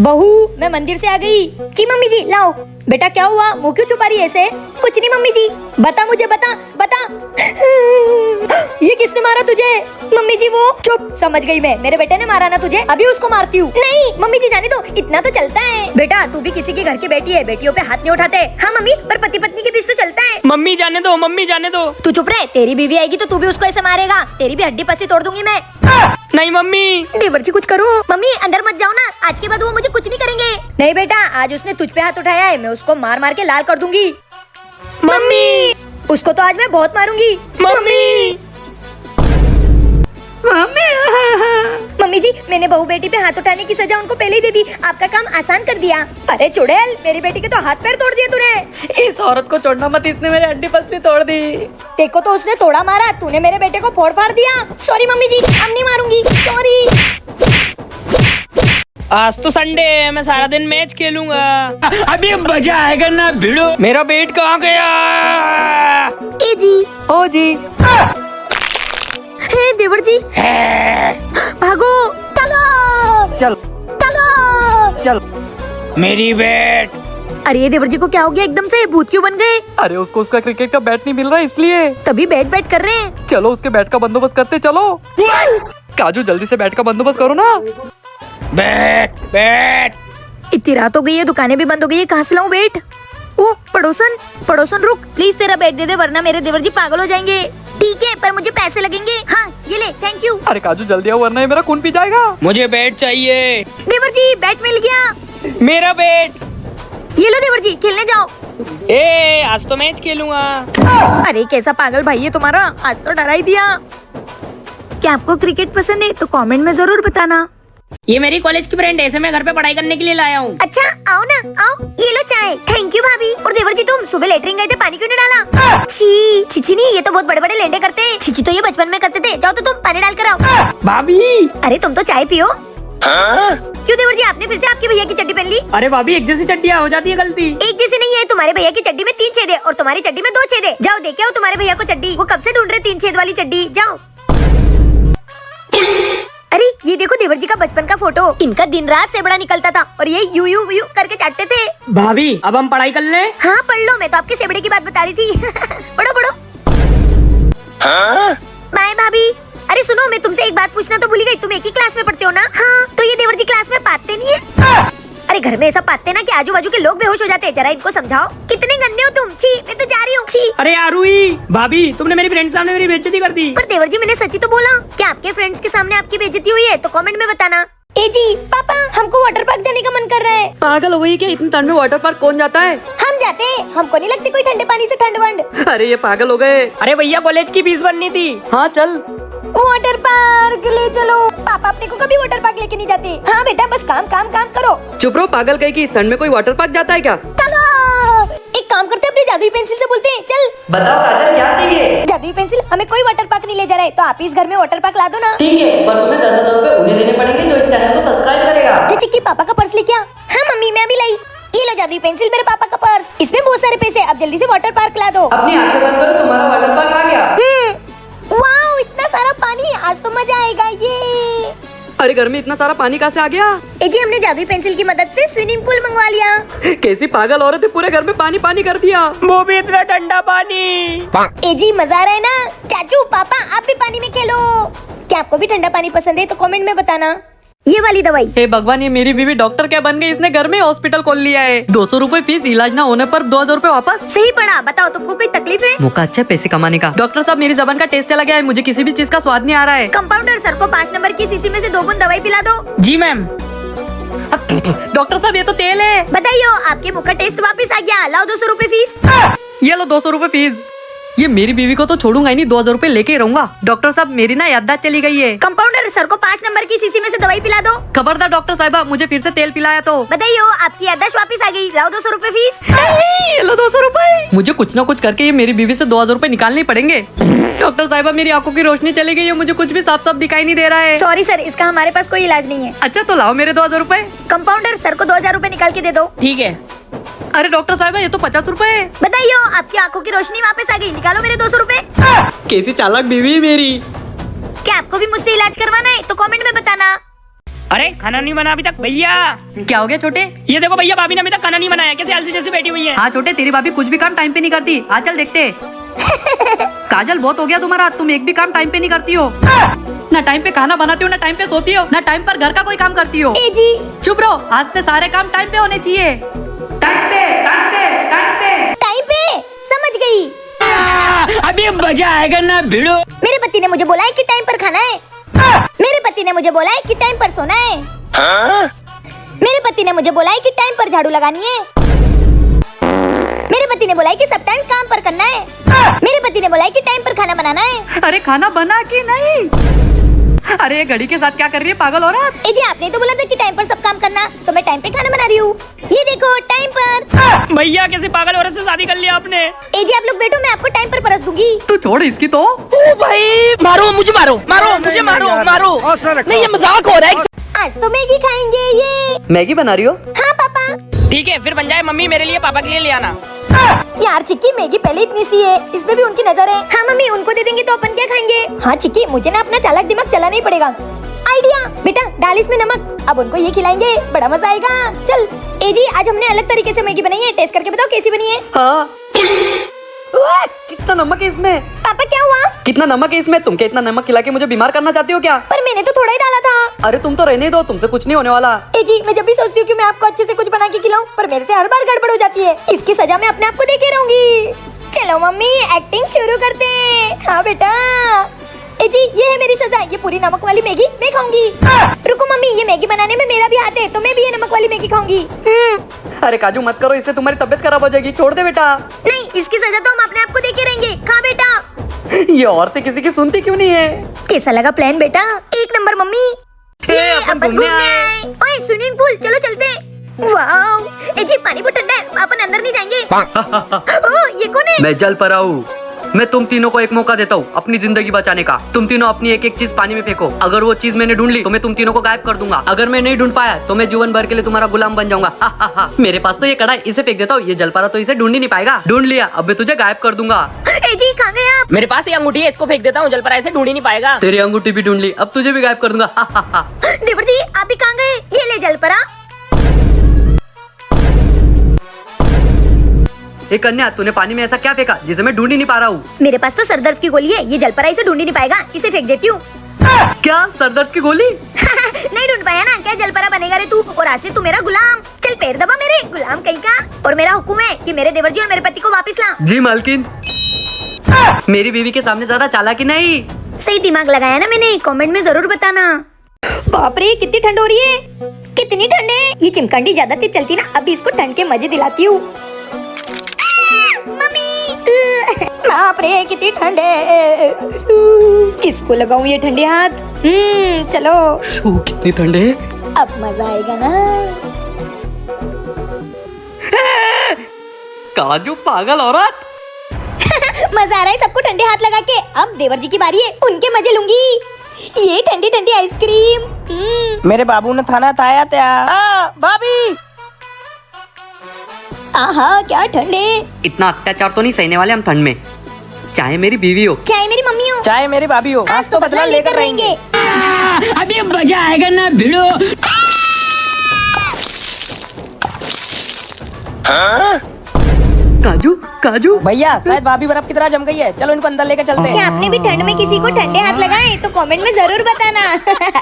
बहू मैं मंदिर से आ गई। जी मम्मी जी लाओ। बेटा क्या हुआ, मुंह क्यों छुपा रही है ऐसे? कुछ नहीं मम्मी जी। बता मुझे, बता बता। ये किसने मारा तुझे? मम्मी जी वो। चुप, समझ गई मैं, मेरे बेटे ने मारा ना तुझे, अभी उसको मारती हूँ। नहीं मम्मी जी जाने दो, इतना तो चलता है। बेटा तू भी किसी के घर की बेटी है, बेटियों पे हाथ नहीं उठाते। हाँ मम्मी, पर पति पत्नी के बीच तो चलता है। मम्मी जाने दो, मम्मी जाने दो। तू चुप रहे, तेरी बीवी आएगी तो तू भी उसको ऐसे मारेगा, तेरी भी हड्डी पसली तोड़ दूंगी मैं। नहीं मम्मी। देवर जी कुछ करो। मम्मी अंदर मत जाओ ना, आज के बाद वो मुझे कुछ नहीं करेंगे। नहीं बेटा, आज उसने तुझ पे हाथ उठाया है, मैं उसको मार मार के लाल कर दूंगी। मम्मी उसको तो आज मैं बहुत मारूंगी। मम्मी मम्मी जी मैंने बहू बेटी पे हाथ उठाने की सजा उनको पहले ही दे दी, आपका काम आसान कर दिया। अरे चुड़ैल, मेरी बेटी के तो हाथ पैर तोड़ दिए तूने। इस औरत को छोड़ना मत, इसने मेरी हड्डी पसली तोड़ दी। देखो तो उसने तोड़ा मारा, तूने मेरे बेटे को फोड़ फाड़ दिया। सॉरी मम्मी जी, अब नहीं मारूंगी, सॉरी। आज तो संडे है, मैं सारा दिन मैच खेलूंगा। अभी मजा आएगा ना भिड़ो। मेरा बेट कहाँ गया? ए जी। ओ जी। हे देवर जी, भागो। चलो चल चलो। चल। मेरी बेट। अरे देवर जी को क्या हो गया, एकदम से भूत क्यों बन गए? अरे उसको उसका क्रिकेट का बैट नहीं मिल रहा इसलिए। तभी बैट बैट कर रहे हैं। चलो उसके बैट का बंदोबस्त करते चलो। काजू जल्दी से बैट का बंदोबस्त करो ना। Bat bat. इतनी रात हो गई है, दुकानें भी बंद हो गई है, कहाँ से लाऊं बैट? ओ पड़ोसन, पड़ोसन रुक, प्लीज तेरा बैट दे दे वरना मेरे देवर जी पागल हो जाएंगे। ठीक है पर मुझे पैसे लगेंगे। हाँ ये ले, थैंक यू। अरे काजू जल्दी आओ वरना ये मेरा खून पी जाएगा। मुझे बैट चाहिए। देवर जी बैट मिल गया। मेरा बैट। ये लो देवर जी, खेलने जाओ। ए आज तो मैच खेलूंगा। अरे कैसा पागल भाई है तुम्हारा, आज तो डरा ही दिया। क्या आपको क्रिकेट पसंद है तो कमेंट में जरूर बताना। ये मेरी कॉलेज की फ्रेंड है, इसे मैं घर पे पढ़ाई करने के लिए लाया हूँ। अच्छा आओ ना, आओ ये लो चाय। थैंक यू भाभी। और देवर जी तुम सुबह लेटरिन गए थे, पानी क्यों नहीं डाला? छी छी नहीं, ये तो बहुत बड़े बड़े लेंडे करते हैं। छी तो ये बचपन में करते थे। जाओ तो तुम पानी डाल कर आओ। भाभी। अरे तुम तो चाय पियो। क्यों देवर जी, आपने फिर से आपके भैया की चड्डी पहन ली? अरे भाभी एक जैसी चड्डियाँ हो जाती है गलती। एक जैसे नहीं है, तुम्हारे भैया की चड्डी में 3 छेद है और तुम्हारी चड्डी में 2 छेद है। जाओ देखे हो तुम्हारे भैया को चड्डी, वो कब से ढूंढ रहे 3 छेद वाली चड्डी। जाओ। अरे ये देखो देवर जी का बचपन का फोटो, इनका दिन रात से बड़ा निकलता था और ये यू यू यू करके चाटते थे। भाभी अब हम पढ़ाई कर लें? हाँ पढ़ लो, मैं तो आपके सेबड़े की बात बता रही थी। पढ़ो पढ़ो। बाय भाभी। अरे सुनो, मैं तुमसे एक बात पूछना तो भूल गई, तुम एक ही क्लास में पढ़ते हो ना? हाँ तो ये देवर जी क्लास में पाते नहीं है? अरे घर में ऐसा पाते ना कि आजू बाजू के लोग बेहोश हो जाते हैं, जरा इनको समझाओ। कितने गंदे हो तुम। छी मैं तो जा रही हूँ। छी। अरे आरुई भाभी, तुमने मेरी फ्रेंड सामने मेरी बेइज्जती कर दी। पर देवर जी मैंने सच्ची तो बोला। क्या आपके फ्रेंड्स के सामने आपकी बेइज्जती हुई है तो कमेंट में बताना। ए जी पापा, हमको वाटर पार्क जाने का मन कर रहा है। पागल हो गई क्या, इतनी ठंड में वाटर पार्क कौन जाता है? हम जाते हैं, हमको नहीं लगती कोई ठंडे पानी से ठंड वंड। अरे ये पागल हो गए। अरे भैया कॉलेज की फीस भरनी थी। हाँ चल। वाटर पार्क ले चलो। पापा अपने को कभी वाटर पार्क लेके नहीं जाते। हाँ बेटा बस काम काम काम करो। चुप रहो पागल कहीं की, ठंड में कोई वाटर पार्क जाता है क्या? चलो एक काम करते हैं, अपनी जादुई पेंसिल से बोलते हैं। चल बताओ काजल क्या चाहिए? जादुई पेंसिल, हमें कोई वाटर पार्क नहीं ले जा रहा है तो आप इस घर में वाटर पार्क ला दो ना। ठीक है, पर तुम्हें 10,000 रूपए उन्हें देने पड़ेंगे जो इस चैनल को सब्सक्राइब करेगा। चिक्की पापा का पर्स लेके आ। हाँ मम्मी मैं अभी लाई। ये लो जादुई पेंसिल, मेरे पापा का पर्स, इसमें बहुत सारे पैसे। अब जल्दी से वाटर पार्क ला दो। अपनी आंखें बंद करो, तुम्हारा वाटर पार्क आ गया। वाओ इतना सारा पानी, आज तो मजा आएगा। ये अरे घर में इतना सारा पानी कहाँ से आ गया? ए जी हमने जादुई पेंसिल की मदद से स्विमिंग पूल मंगवा लिया। कैसी पागल औरत है, पूरे घर में पानी पानी कर दिया। वो भी इतना ठंडा पानी। ए जी मजा आ रहा है ना? चाचू पापा आप भी पानी में खेलो। क्या आपको भी ठंडा पानी पसंद है तो कमेंट में बताना। ये वाली दवाई। हे भगवान, ये मेरी बीवी डॉक्टर क्या बन गई, इसने घर में हॉस्पिटल खोल लिया है। 200 रूपए फीस, इलाज ना होने पर 2,000 रूपए वापस। सही पढ़ा। बताओ तुमको कोई तकलीफ है? मौका अच्छा पैसे कमाने का। डॉक्टर साहब मेरी जबान का टेस्ट चला गया है, मुझे किसी भी चीज का स्वाद नहीं आ रहा है। कंपाउंडर सर को 5 नंबर की शीशी में से 2 बूंद दवाई पिला दो। जी मैम। डॉक्टर साहब ये तो तेल है। बताइए आपके मुंह का टेस्ट वापस आ गया, लाओ 200 रूपए फीस। ये लो 200 रूपए फीस। ये मेरी बीवी को तो छोड़ूंगा ही नहीं, 2,000 रूपए लेके ही रहूंगा। डॉक्टर साहब मेरी ना याददाश्त चली गई है। कंपाउंडर सर को 5 नंबर की शीशी में से दवाई पिला दो। खबरदार डॉक्टर साहिबा, मुझे फिर से तेल पिलाया तो। बताइए आपकी याददाश्त वापस आ गई, लाओ 200 रूपए फीस। ये लो 200 रूपए। मुझे कुछ ना कुछ करके ये मेरी बीवी से 2,000 रूपए निकालने पड़ेंगे। डॉक्टर साहिबा मेरी आंखों की रोशनी चली गई है, मुझे कुछ भी साफ साफ दिखाई नहीं दे रहा है। सॉरी सर, इसका हमारे पास कोई इलाज नहीं है। अच्छा तो लाओ मेरे 2,000 रूपए। कंपाउंडर सर को 2,000 रूपए निकाल के दे दो। ठीक है। अरे डॉक्टर साहिबा ये तो 50 रूपए है। बताइए आपकी आंखों की रोशनी वापस आ गई, निकालो मेरे 200 रूपए। कैसी चालाक बीवी है मेरी। क्या आपको भी मुझसे इलाज करवाना है तो कमेंट में बताना। अरे खाना नहीं बना अभी तक भैया। क्या हो गया छोटे? ये देखो भैया, भाभी ने अभी तक खाना नहीं बनाया, कैसे आलसी जैसी बैठी हुई है। हाँ छोटे, तेरी भाभी कुछ भी काम टाइम पे नहीं करती। आ चल देखते। काजल बहुत हो गया तुम्हारा, तुम एक भी काम टाइम पे नहीं करती हो। ना टाइम पे खाना बनाती हो, ना टाइम पे सोती हो, ना टाइम पर घर का कोई काम करती हो। ए जी चुप रहो, आज से सारे काम टाइम पे होने चाहिए। टाइम पे, टाइम पे, टाइम पे। टाइम पे, समझ गई। अभी मजा आएगा ना भिड़ो। मेरे पति ने मुझे बोला है कि टाइम पर खाना है। मेरे पति ने मुझे बोला है कि टाइम पर सोना है। मेरे पति ने मुझे बोला है कि टाइम पर झाड़ू लगानी है। मेरे पति ने बोला है कि सब टाइम काम पर करना है। मेरे पति ने बोला है कि टाइम पर खाना बनाना है। अरे खाना बना के नहीं। अरे ये घड़ी के साथ क्या कर रही है पागल औरत? ए जी आपने तो बोला था कि टाइम पर सब काम करना, तो मैं टाइम पे खाना बना रही हूँ। ये देखो टाइम पर। भैया कैसे पागल औरत से शादी कर लिया आपने। ए जी आप लोग बैठो, मैं आपको टाइम पर परस दूंगी। तू छोड़ इसकी तो। ओ भाई मारो मुझे, मारो मारो मुझे, मारो मारो। नहीं ये मजाक हो रहा है। आज तो मैगी खाएंगे ये। मैगी बना रही हो? हाँ पापा। ठीक है फिर बन जाए, मम्मी मेरे लिए पापा के लिए ले आना। यार चिक्की मैगी पहले इतनी सी है, इसमें भी उनकी नजर है। हाँ मम्मी उनको दे देंगे तो अपन क्या खाएंगे। हाँ चिक्की मुझे ना अपना चालाक दिमाग चलाना ही पड़ेगा। आइडिया बेटा, डाल इसमें नमक, अब उनको ये खिलाएंगे, बड़ा मजा आएगा। चल ए जी आज हमने अलग तरीके से मैगी बनाई है, टेस्ट करके बताओ कैसी बनी है। हाँ। कितना नमक है इसमें? पापा क्या हुआ? कितना नमक है इसमें? तुम क्या इतना नमक खिला के मुझे बीमार करना चाहती हो क्या? पर मैंने तो थोड़ा ही डाला था। अरे तुम तो रहने दो, तुमसे कुछ नहीं होने वाला। ए जी मैं जब भी सोचती हूँ कि मैं आपको अच्छे से कुछ बना के खिलाऊं, पर मेरे से हर बार गड़बड़ हो जाती है। इसकी सजा मैं अपने आप को देके रहूंगी। चलो मम्मी एक्टिंग शुरू करते हैं। हाँ बेटा। ए जी ये है मेरी सजा, ये पूरी नमक वाली मैगी मैं खाऊंगी। रुको मम्मी, ये मैगी बनाने में मेरा भी हाथ है, तो मैं भी ये नमक वाली मैगी खाऊंगी। अरे काजू मत करो, इससे तुम्हारी तबीयत खराब हो जाएगी। छोड़ दे बेटा। नहीं इसकी सजा तो हम अपने आप को देके रहेंगे। खा बेटा। ये औरतें किसी की सुनती क्यों नहीं है? कैसा लगा प्लान बेटा? एक नंबर मम्मी। ए, अपन घूमने आए। ओए स्विमिंग पूल चलो चलते। वाओ ए जी पानी बहुत ठंडा है, अपन अंदर नहीं जाएंगे। ओ ये कौन है? मैं जल पर हूँ। मैं तुम तीनों को एक मौका देता हूँ अपनी जिंदगी बचाने का। तुम तीनों अपनी एक एक चीज पानी में फेंको। अगर वो चीज मैंने ढूंढ ली तो मैं तुम तीनों को गायब कर दूंगा। अगर मैं नहीं ढूंढ पाया तो मैं जीवन भर के लिए तुम्हारा गुलाम बन जाऊंगा। मेरे पास तो ये कड़ा है, इसे फेंक देता हूँ। ये जल पारा तो इसे ढूंढ ही नहीं पाएगा। ढूंढ लिया, अब मैं तुझे गायब कर दूंगा। ए जी कहाँ गए आप? मेरे पास ये अंगूठी है, इसको फेंक देता हूँ, जल पर ऐसे ढूंढ ही नहीं पाएगा। तेरी अंगूठी भी ढूंढ ली, अब तुझे भी गायब कर दूंगा। देवर जी आप भी कहाँ गए? ये ले जल परा। ए कन्या, तूने पानी में ऐसा क्या फेंका जिसे मैं ढूंढ ही नहीं पा रहा हूँ? मेरे पास तो सरदर्द की गोली है, ये जल परा इसे ढूंढ ही नहीं पाएगा, इसे फेंक देती हूँ। क्या सरदर्द की गोली? नहीं ढूंढ पाया ना, क्या जल परा बनेगा रे तू? और आज से तू मेरा गुलाम। चल पैर दबा मेरे गुलाम कहीं का। और मेरा हुक्म है कि मेरे देवर जी और मेरे पति को वापस ला। जी मालकिन। मेरी बीवी के सामने ज्यादा चालाकी नहीं। सही दिमाग लगाया ना मैंने, कमेंट में जरूर बताना। बाप रे कितनी ठंड हो रही है, कितनी ठंड है। ये चिमकंडी ज्यादा तेज चलती ना, अभी इसको ठंड के मजे दिलाती हूँ। बाप रे कितनी ठंड है, किसको लगाऊं ये ठंडे हाथ। चलो कितनी ठंड है। अब मजा आएगा ना। काजू पागल औरत। मजा आ रहा है सबको ठंडे हाथ लगा के। अब देवर जी की बारी है, उनके मजे लूंगी। ये ठंडी ठंडी आइसक्रीम। मेरे बाबू ने थाना थाया था। भाभी आहा क्या ठंडे। इतना अत्याचार तो नहीं सहने वाले हम ठंड में, चाहे मेरी बीवी हो चाहे मेरी मम्मी हो, चाहे मेरी भाभी हो, आज तो बदला लेकर रहेंगे। अभी मजा आएगा ना भिड़ो। काजू काजू। भैया शायद भाभी बर्फ की तरह जम गई है, चलो इनको अंदर लेकर चलते हैं। क्या आपने भी ठंड में किसी को ठंडे हाथ लगाए? तो कमेंट में जरूर बताना।